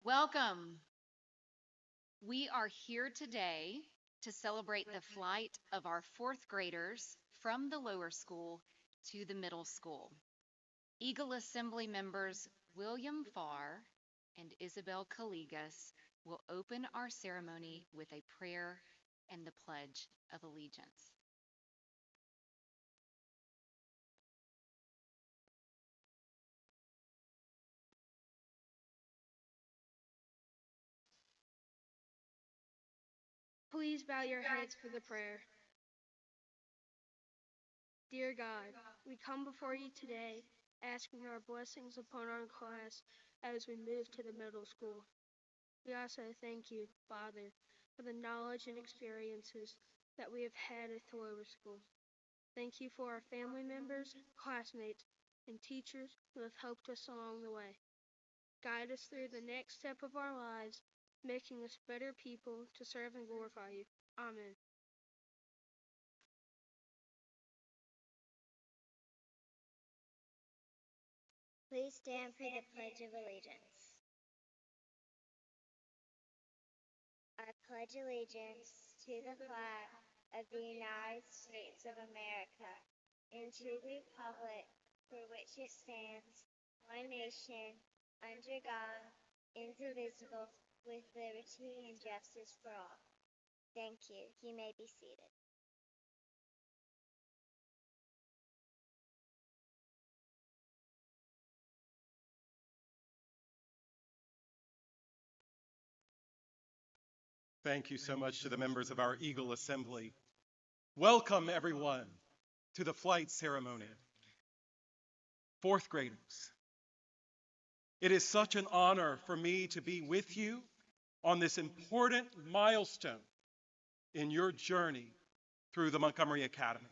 Welcome. We are here today to celebrate the flight of our fourth graders from the lower school to the middle school. Eagle Assembly members William Farr and Isabel Calligas will open our ceremony with a prayer and the Pledge of Allegiance. Please bow your heads for the prayer. Dear God, we come before you today asking our blessings upon our class as we move to the middle school. We also thank you, Father, for the knowledge and experiences that we have had at the lower school. Thank you for our family members, classmates, and teachers who have helped us along the way. Guide us through the next step of our lives, making us better people to serve and glorify you. Amen. Please stand for the Pledge of Allegiance. I pledge allegiance to the flag of the United States of America and to the republic for which it stands, one nation, under God, indivisible, with liberty and justice for all. Thank you. You may be seated. Thank you so much to the members of our Eagle Assembly. Welcome, everyone, to the flight ceremony. Fourth graders, it is such an honor for me to be with you on this important milestone in your journey through the Montgomery Academy.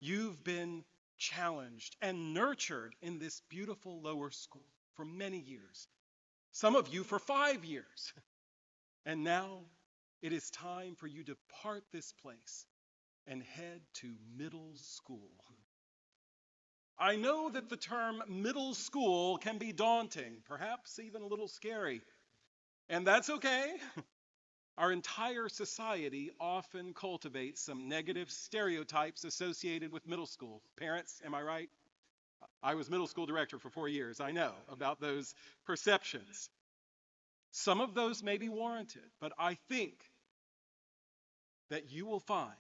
You've been challenged and nurtured in this beautiful lower school for many years, some of you for 5 years. And now it is time for you to part this place and head to middle school. I know that the term middle school can be daunting, perhaps even a little scary. And that's okay. Our entire society often cultivates some negative stereotypes associated with middle school. Parents, am I right? I was middle school director for 4 years. I know about those perceptions. Some of those may be warranted, but I think that you will find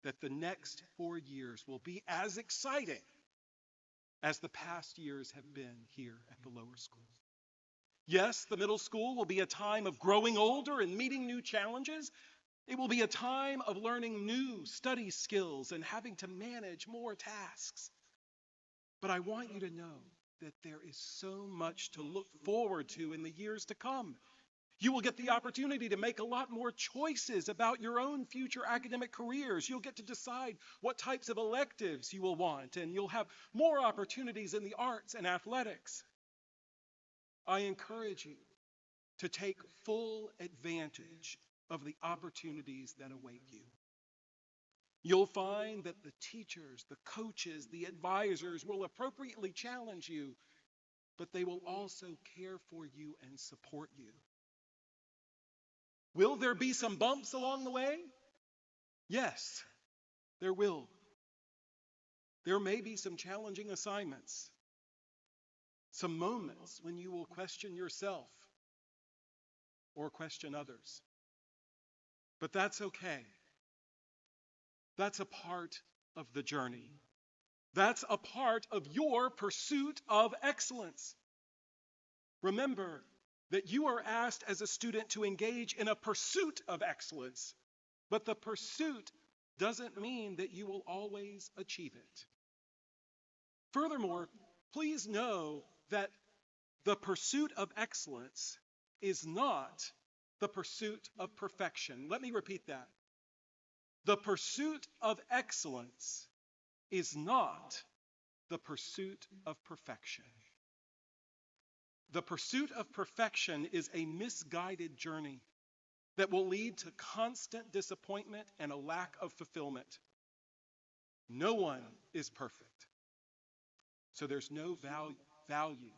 that the next 4 years will be as exciting as the past years have been here at the lower school. Yes, the middle school will be a time of growing older and meeting new challenges. It will be a time of learning new study skills and having to manage more tasks. But I want you to know that there is so much to look forward to in the years to come. You will get the opportunity to make a lot more choices about your own future academic careers. You'll get to decide what types of electives you will want, and you'll have more opportunities in the arts and athletics. I encourage you to take full advantage of the opportunities that await you. You'll find that the teachers, the coaches, the advisors will appropriately challenge you, but they will also care for you and support you. Will there be some bumps along the way? Yes, there will. There may be some challenging assignments, some moments when you will question yourself or question others. But that's okay. That's a part of the journey. That's a part of your pursuit of excellence. Remember that you are asked as a student to engage in a pursuit of excellence, but the pursuit doesn't mean that you will always achieve it. Furthermore, please know that the pursuit of excellence is not the pursuit of perfection. Let me repeat that. The pursuit of excellence is not the pursuit of perfection. The pursuit of perfection is a misguided journey that will lead to constant disappointment and a lack of fulfillment. No one is perfect, so there's no value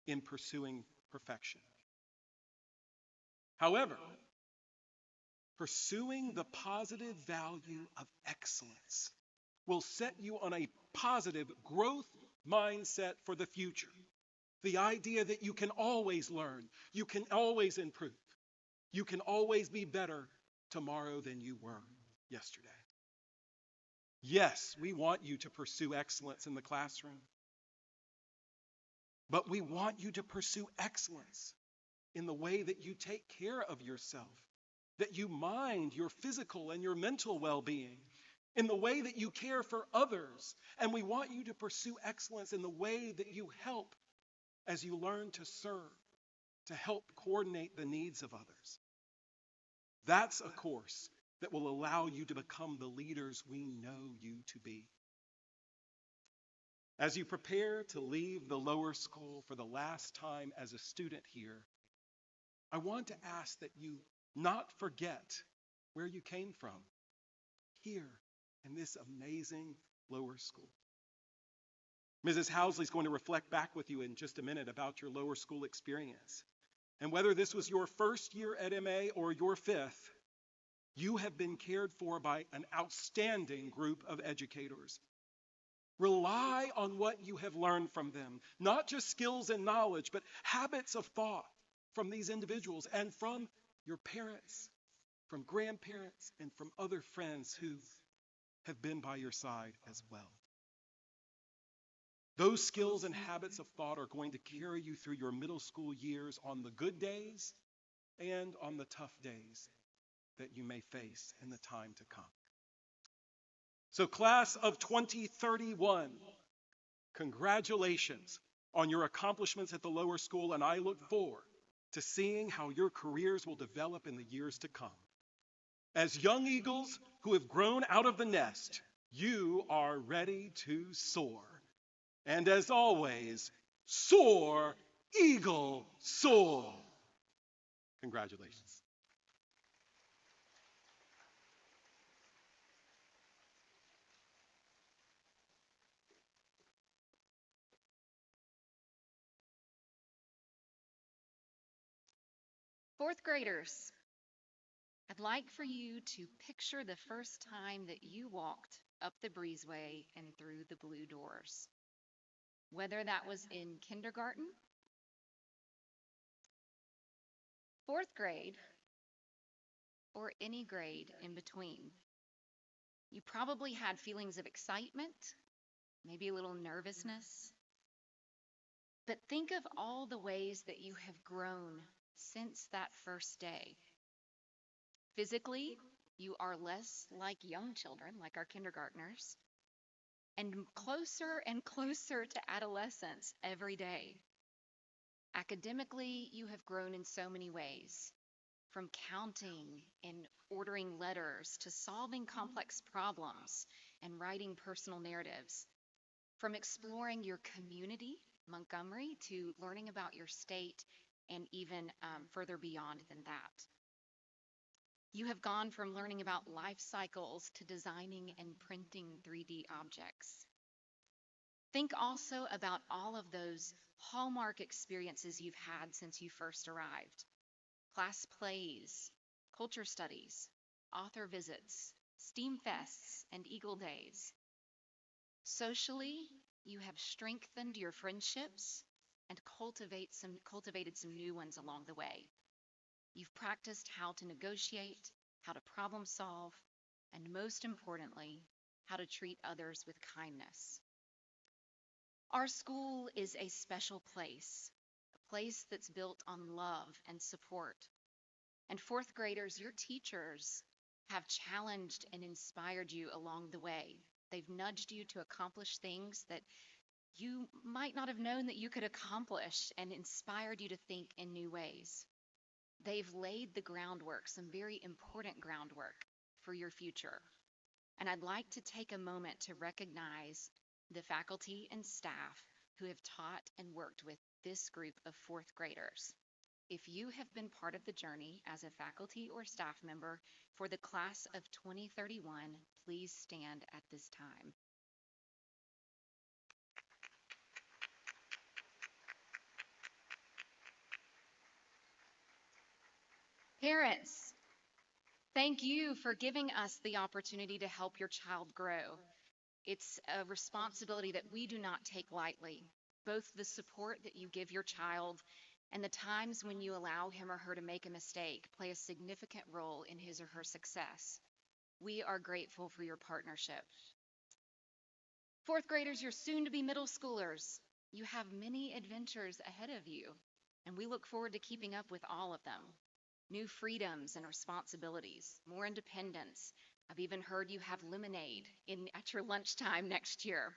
in pursuing perfection. However, pursuing the positive value of excellence will set you on a positive growth mindset for the future. The idea that you can always learn, you can always improve, you can always be better tomorrow than you were yesterday. Yes, we want you to pursue excellence in the classroom, but we want you to pursue excellence in the way that you take care of yourself, that you mind your physical and your mental well-being, in the way that you care for others. And we want you to pursue excellence in the way that you help as you learn to serve, to help coordinate the needs of others. That's a course that will allow you to become the leaders we know you to be. As you prepare to leave the lower school for the last time as a student here, I want to ask that you not forget where you came from, here in this amazing lower school. Mrs. Housley is going to reflect back with you in just a minute about your lower school experience. And whether this was your first year at MA or your fifth, you have been cared for by an outstanding group of educators. Rely on what you have learned from them, not just skills and knowledge, but habits of thought from these individuals and from your parents, from grandparents, and from other friends who have been by your side as well. Those skills and habits of thought are going to carry you through your middle school years on the good days and on the tough days that you may face in the time to come. So, class of 2031, congratulations on your accomplishments at the lower school, and I look forward to seeing how your careers will develop in the years to come. As young eagles who have grown out of the nest, you are ready to soar. And as always, soar, eagle, soar. Congratulations. Fourth graders, I'd like for you to picture the first time that you walked up the breezeway and through the blue doors. Whether that was in kindergarten, fourth grade, or any grade in between. You probably had feelings of excitement, maybe a little nervousness. But think of all the ways that you have grown since that first day. Physically, you are less like young children, like our kindergartners, and closer to adolescence every day. Academically, you have grown in so many ways, from counting and ordering letters to solving complex problems and writing personal narratives, from exploring your community, Montgomery, to learning about your state and even further beyond than that. You have gone from learning about life cycles to designing and printing 3D objects. Think also about all of those hallmark experiences you've had since you first arrived. Class plays, culture studies, author visits, STEAM fests, and Eagle Days. Socially, you have strengthened your friendships and cultivated some new ones along the way. You've practiced how to negotiate, how to problem solve, and most importantly, how to treat others with kindness. Our school is a special place, a place that's built on love and support. And fourth graders, your teachers have challenged and inspired you along the way. They've nudged you to accomplish things that you might not have known that you could accomplish and inspired you to think in new ways. They've laid the groundwork, some very important groundwork for your future. And I'd like to take a moment to recognize the faculty and staff who have taught and worked with this group of fourth graders. If you have been part of the journey as a faculty or staff member for the class of 2031, please stand at this time. Parents, thank you for giving us the opportunity to help your child grow. It's a responsibility that we do not take lightly. Both the support that you give your child and the times when you allow him or her to make a mistake play a significant role in his or her success. We are grateful for your partnership. Fourth graders, you're soon to be middle schoolers. You have many adventures ahead of you, and we look forward to keeping up with all of them. New freedoms and responsibilities, more independence. I've even heard you have lemonade at your lunchtime next year.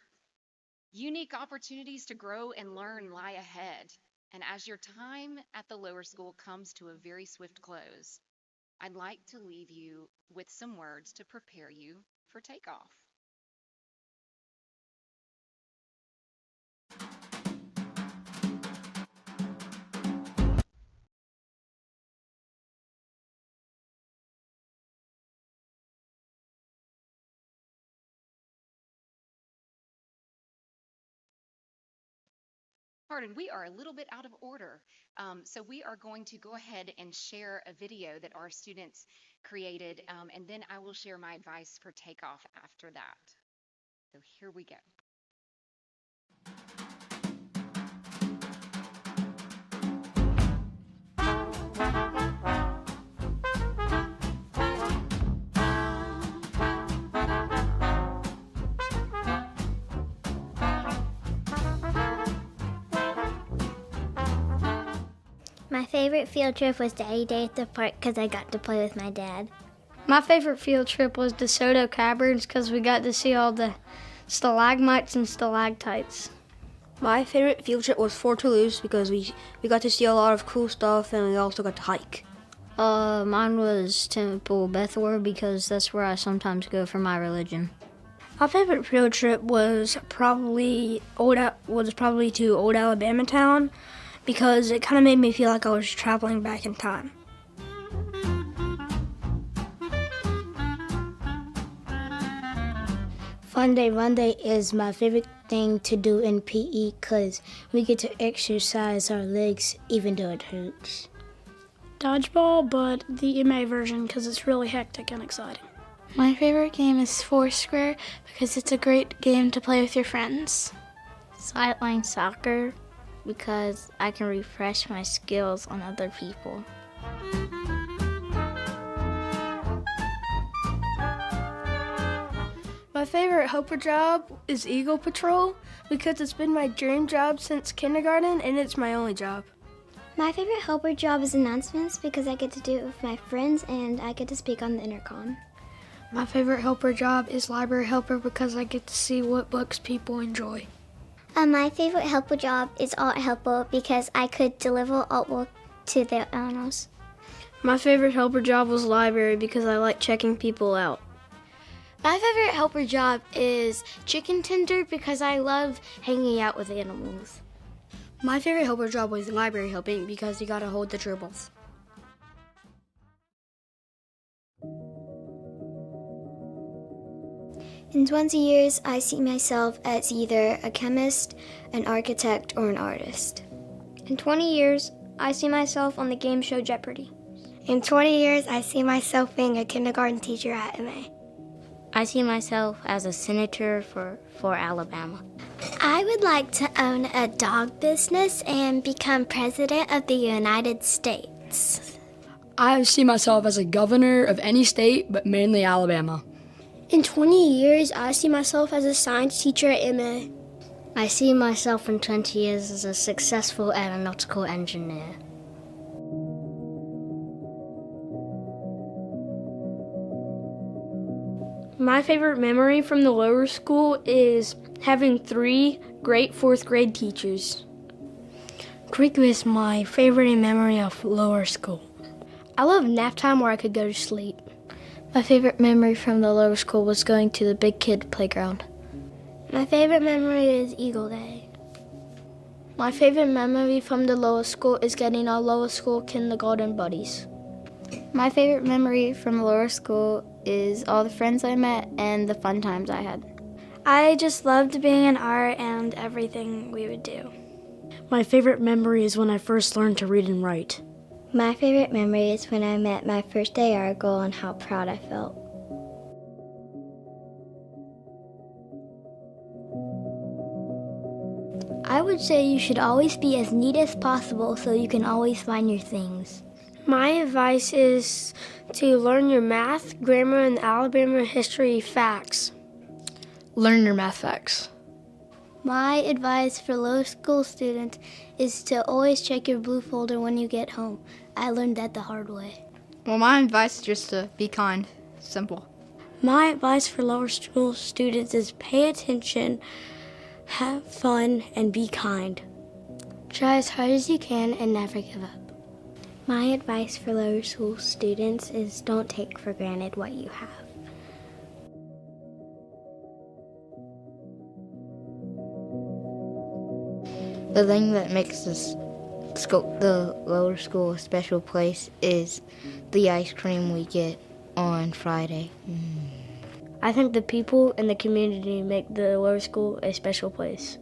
Unique opportunities to grow and learn lie ahead. And as your time at the lower school comes to a very swift close, I'd like to leave you with some words to prepare you for takeoff. Pardon, we are a little bit out of order. So we are going to go ahead and share a video that our students created, and then I will share my advice for takeoff after that. So here we go. My favorite field trip was Daddy Day at the park because I got to play with my dad. My favorite field trip was DeSoto Caverns because we got to see all the stalagmites and stalactites. My favorite field trip was Fort Toulouse because we got to see a lot of cool stuff and we also got to hike. Mine was Temple Bethor because that's where I sometimes go for my religion. My favorite field trip was probably to Old Alabama Town because it kind of made me feel like I was traveling back in time. Fun Day Monday is my favorite thing to do in PE because we get to exercise our legs even though it hurts. Dodgeball, but the MA version because it's really hectic and exciting. My favorite game is Foursquare because it's a great game to play with your friends. Sideline soccer because I can refresh my skills on other people. My favorite helper job is Eagle Patrol because it's been my dream job since kindergarten and it's my only job. My favorite helper job is announcements because I get to do it with my friends and I get to speak on the intercom. My favorite helper job is library helper because I get to see what books people enjoy. My favorite helper job is art helper because I could deliver artwork to their owners. My favorite helper job was library because I like checking people out. My favorite helper job is chicken tender because I love hanging out with animals. My favorite helper job was library helping because you gotta hold the gerbils. In 20 years, I see myself as either a chemist, an architect, or an artist. In 20 years, I see myself on the game show Jeopardy! In 20 years, I see myself being a kindergarten teacher at MA. I see myself as a senator for Alabama. I would like to own a dog business and become president of the United States. I see myself as a governor of any state, but mainly Alabama. In 20 years, I see myself as a science teacher at MA. I see myself in 20 years as a successful aeronautical engineer. My favorite memory from the lower school is having 3 great 4th grade teachers. Greek was my favorite memory of lower school. I love nap time where I could go to sleep. My favorite memory from the lower school was going to the big kid playground. My favorite memory is Eagle Day. My favorite memory from the lower school is getting our lower school kindergarten buddies. My favorite memory from the lower school is all the friends I met and the fun times I had. I just loved being in art and everything we would do. My favorite memory is when I first learned to read and write. My favorite memory is when I met my first AR girl and how proud I felt. I would say you should always be as neat as possible so you can always find your things. My advice is to learn your math, grammar, and Alabama history facts. Learn your math facts. My advice for lower school students is to always check your blue folder when you get home. I learned that the hard way. Well, my advice is just to be kind. Simple. My advice for lower school students is pay attention, have fun, and be kind. Try as hard as you can and never give up. My advice for lower school students is don't take for granted what you have. The thing that makes the lower school a special place is the ice cream we get on Friday. I think the people in the community make the lower school a special place.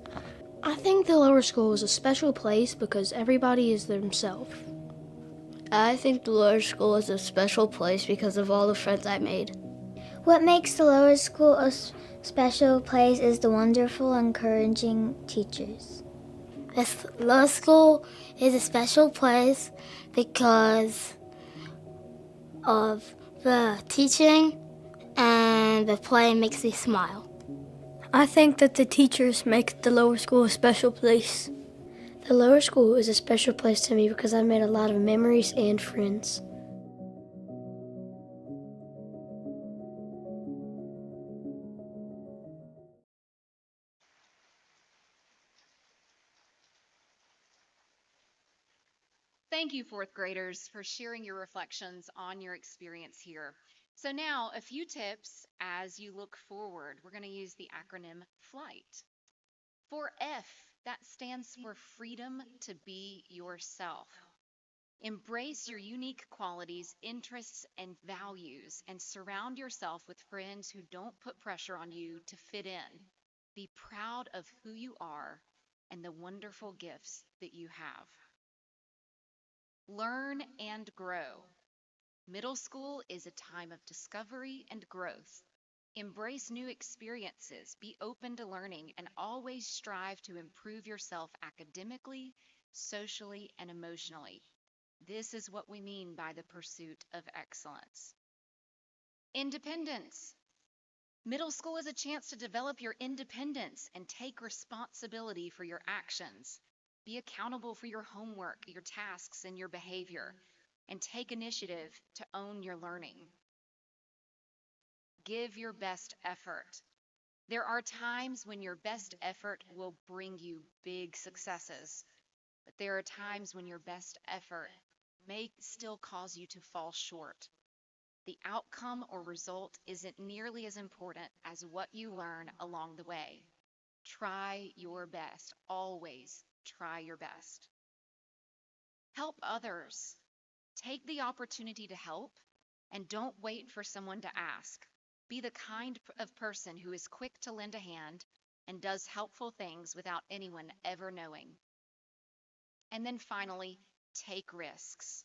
I think the lower school is a special place because everybody is themselves. I think the lower school is a special place because of all the friends I made. What makes the lower school a special place is the wonderful, encouraging teachers. This lower school is a special place because of the teaching and the play makes me smile. I think that the teachers make the lower school a special place. The lower school is a special place to me because I made a lot of memories and friends. Thank you, fourth graders, for sharing your reflections on your experience here. So now, a few tips as you look forward. We're going to use the acronym FLIGHT. For F, that stands for freedom to be yourself. Embrace your unique qualities, interests, and values, and surround yourself with friends who don't put pressure on you to fit in. Be proud of who you are and the wonderful gifts that you have. Learn and grow. Middle school is a time of discovery and growth. Embrace new experiences, be open to learning, and always strive to improve yourself academically, socially, and emotionally. This is what we mean by the pursuit of excellence. Independence. Middle school is a chance to develop your independence and take responsibility for your actions. Be accountable for your homework, your tasks, and your behavior, and take initiative to own your learning. Give your best effort. There are times when your best effort will bring you big successes, but there are times when your best effort may still cause you to fall short. The outcome or result isn't nearly as important as what you learn along the way. Try your best. Always try your best. Help others. Take the opportunity to help and don't wait for someone to ask. Be the kind of person who is quick to lend a hand and does helpful things without anyone ever knowing. And then finally, take risks.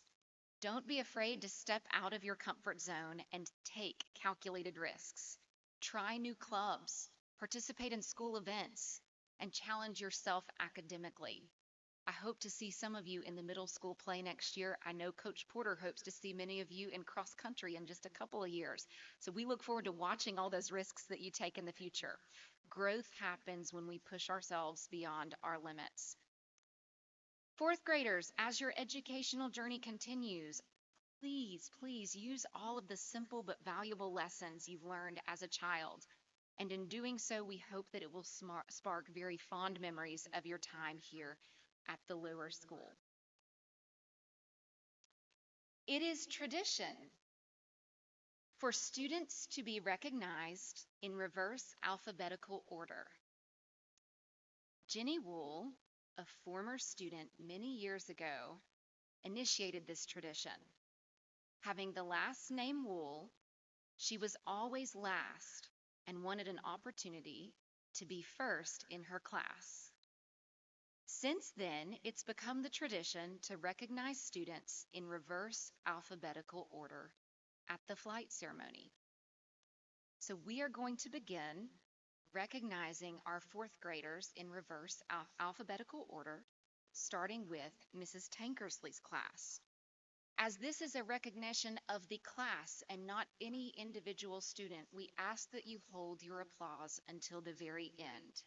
Don't be afraid to step out of your comfort zone and take calculated risks. Try new clubs, participate in school events, and challenge yourself academically. I hope to see some of you in the middle school play next year. I know Coach Porter hopes to see many of you in cross country in just a couple of years. So we look forward to watching all those risks that you take in the future. Growth happens when we push ourselves beyond our limits. Fourth graders, as your educational journey continues, please use all of the simple but valuable lessons you've learned as a child. And in doing so, we hope that it will spark very fond memories of your time here at the lower school. It is tradition for students to be recognized in reverse alphabetical order. Jenny Wool, a former student many years ago, initiated this tradition. Having the last name Wool, she was always last and wanted an opportunity to be first in her class. Since then, it's become the tradition to recognize students in reverse alphabetical order at the flight ceremony. So we are going to begin recognizing our fourth graders in reverse alphabetical order, starting with Mrs. Tankersley's class. As this is a recognition of the class and not any individual student, we ask that you hold your applause until the very end.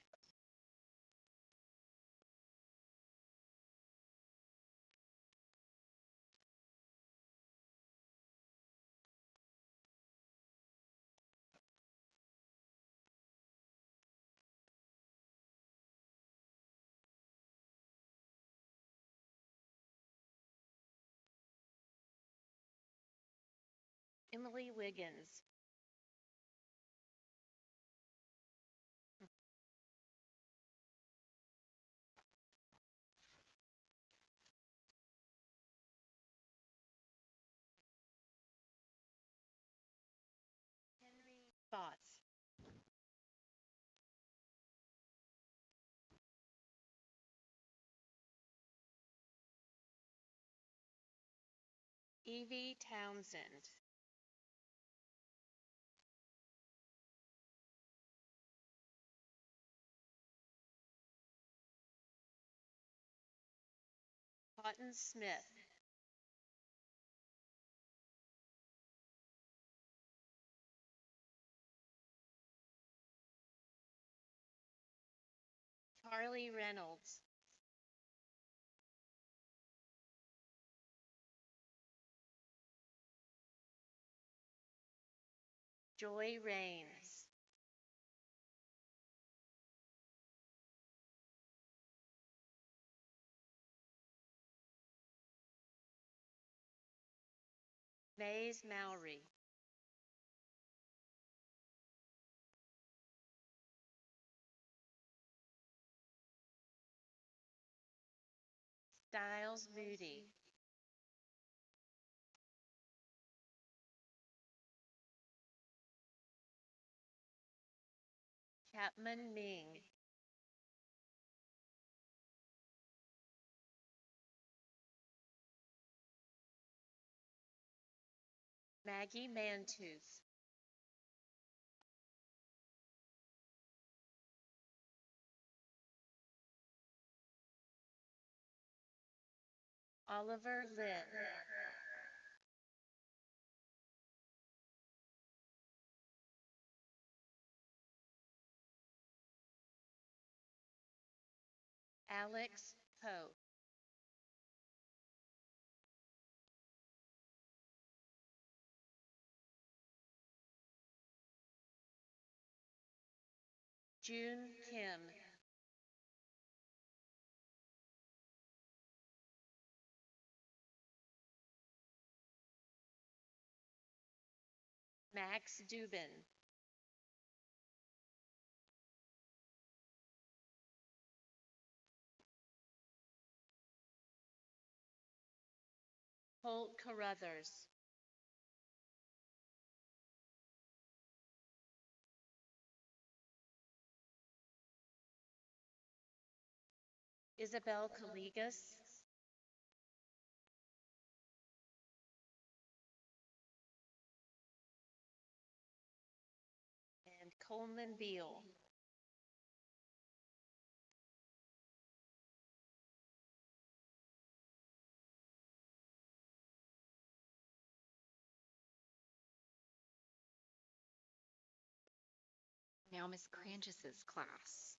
Emily Wiggins. Henry Spots. Evie Townsend. Cotton Smith. Charlie Reynolds. Joy Rains. Mays Mowry. Styles Moody. Chapman Ming. Maggie Mantooth. Oliver Lynn. Alex Poe. June Kim. Max Dubin. Holt Carruthers. Isabel Calligas. And Coleman Beal. Now Miss Cranches's class.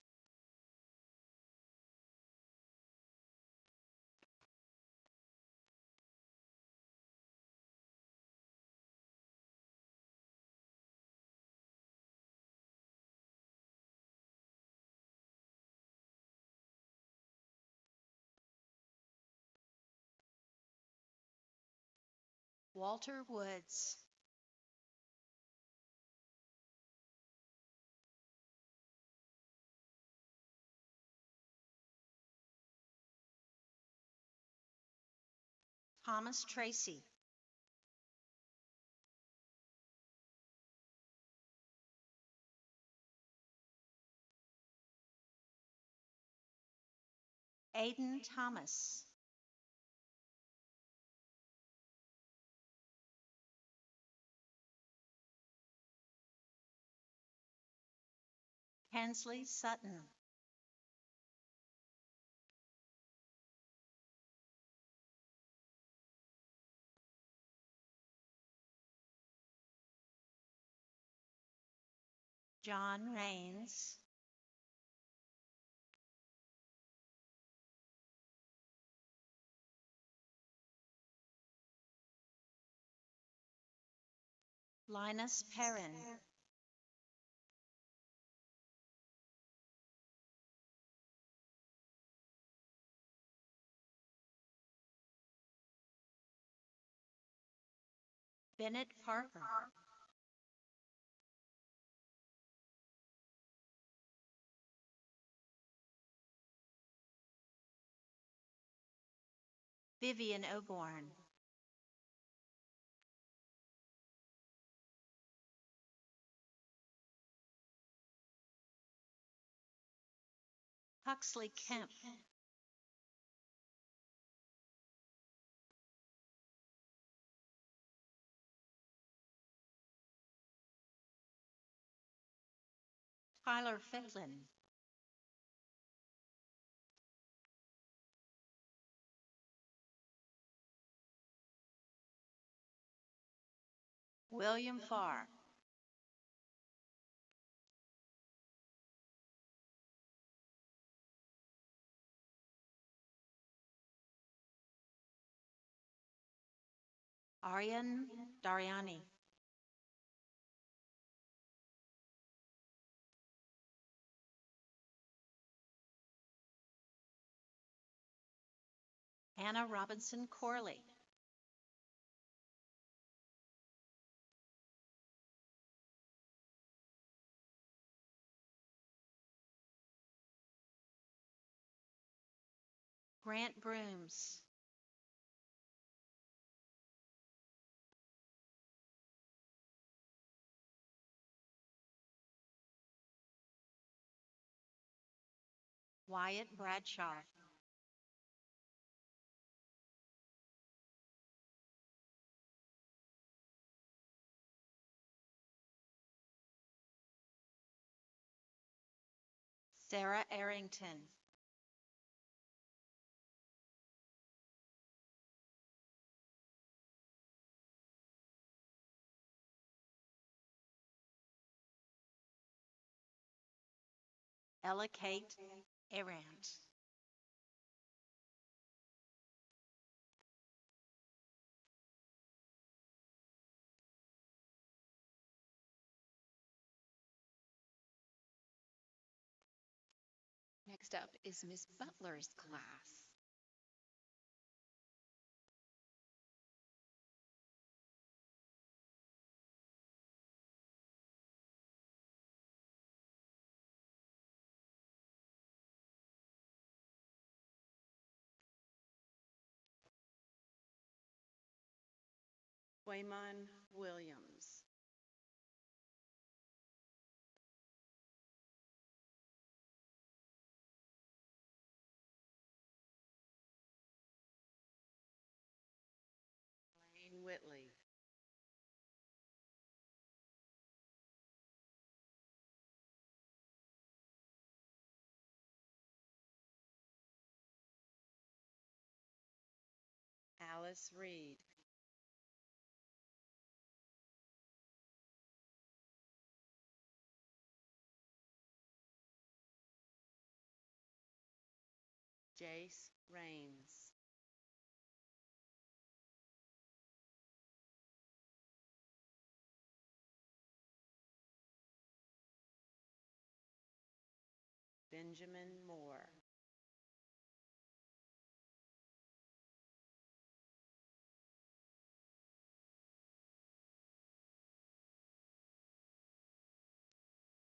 Walter Woods. Thomas Tracy. Aiden Thomas. Hensley Sutton. John Rains. Linus Perrin. Bennett Parker. Vivian Oborn. Huxley Kemp. Tyler Ficklin. William Farr. Aryan Dariani. Anna Robinson Corley. Grant Brooms. Wyatt Bradshaw. Sarah Arrington. Ella Kate Arant. Next up is Miss Butler's class. Waymon Williams. Lane Whitley. Alice Reed. Jace Rains. Benjamin Moore.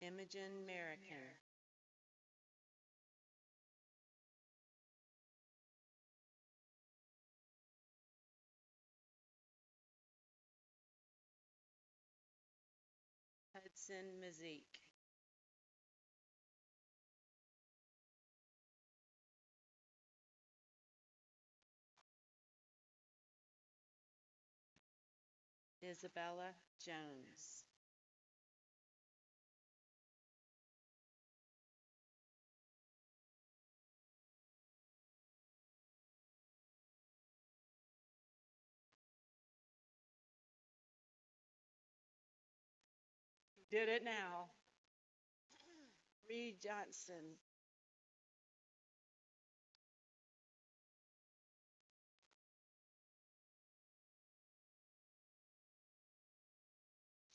Imogen Merrican. Hudson Mazik. Isabella Jones. Did it now. Reed Johnson.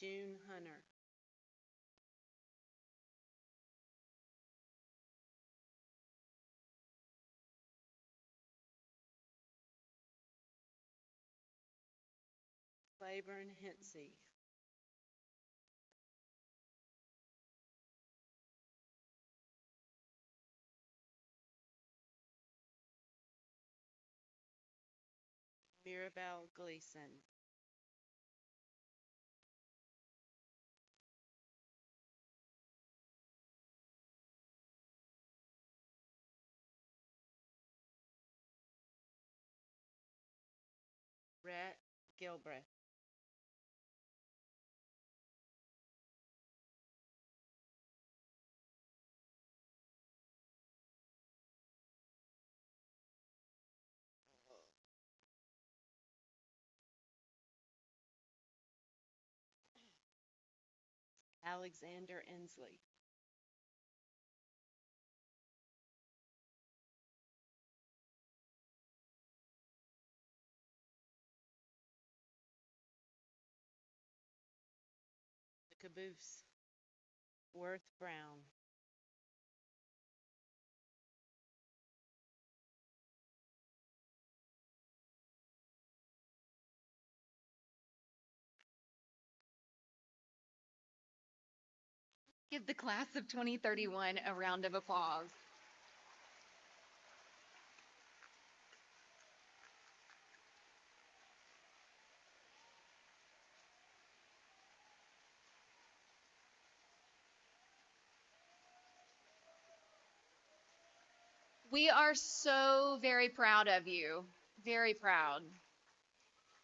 June Hunter. Claiborne Hensey. Mirabelle Gleason. Rhett Gilbreth. Alexander Inslee. The Caboose. Worth Brown. Give the class of 2031 a round of applause. We are so very proud of you. Very proud.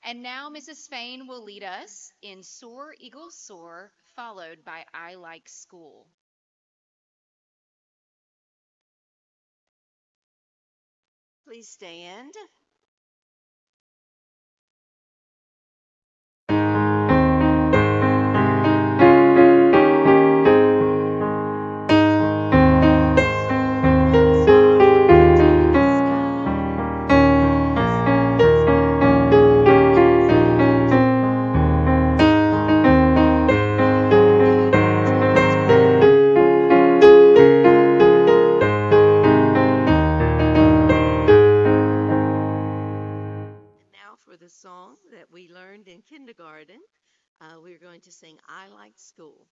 And now Mrs. Fain will lead us in Soar, Eagle, Soar, followed by I Like School. Please stand. For the song that we learned in kindergarten, we're going to sing I Like School.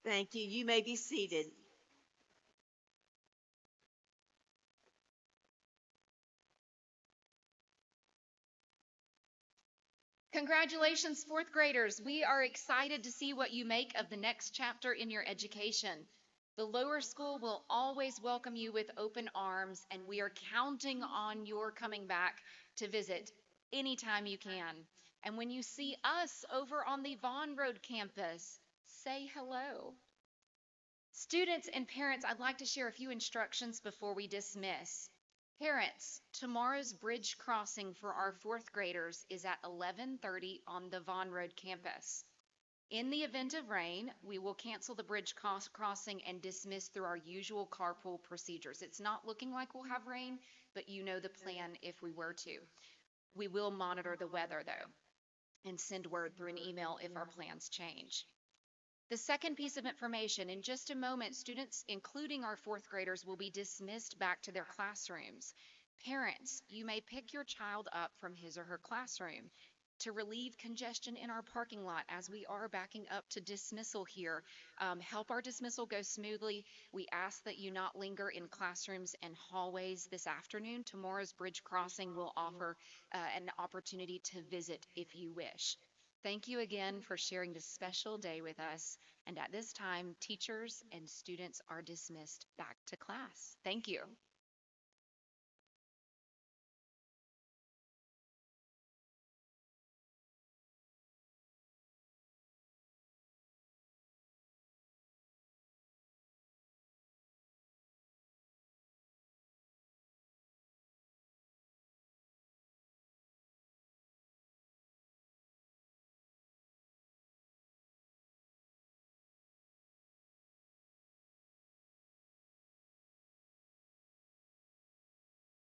Thank you. You may be seated. Congratulations, fourth graders. We are excited to see what you make of the next chapter in your education. The lower school will always welcome you with open arms, and we are counting on your coming back to visit anytime you can. And when you see us over on the Vaughn Road campus, say hello. Students and parents, I'd like to share a few instructions before we dismiss. Parents, tomorrow's bridge crossing for our fourth graders is at 11:30 on the Vaughn Road campus. In the event of rain, we will cancel the bridge crossing and dismiss through our usual carpool procedures. It's not looking like we'll have rain, but you know the plan if we were to. We will monitor the weather though and send word through an email if our plans change. The second piece of information, in just a moment, students, including our fourth graders, will be dismissed back to their classrooms. Parents, you may pick your child up from his or her classroom. To relieve congestion in our parking lot as we are backing up to dismissal here, help our dismissal go smoothly. We ask that you not linger in classrooms and hallways this afternoon. Tomorrow's bridge crossing will offer an opportunity to visit if you wish. Thank you again for sharing this special day with us. And at this time, teachers and students are dismissed back to class. Thank you.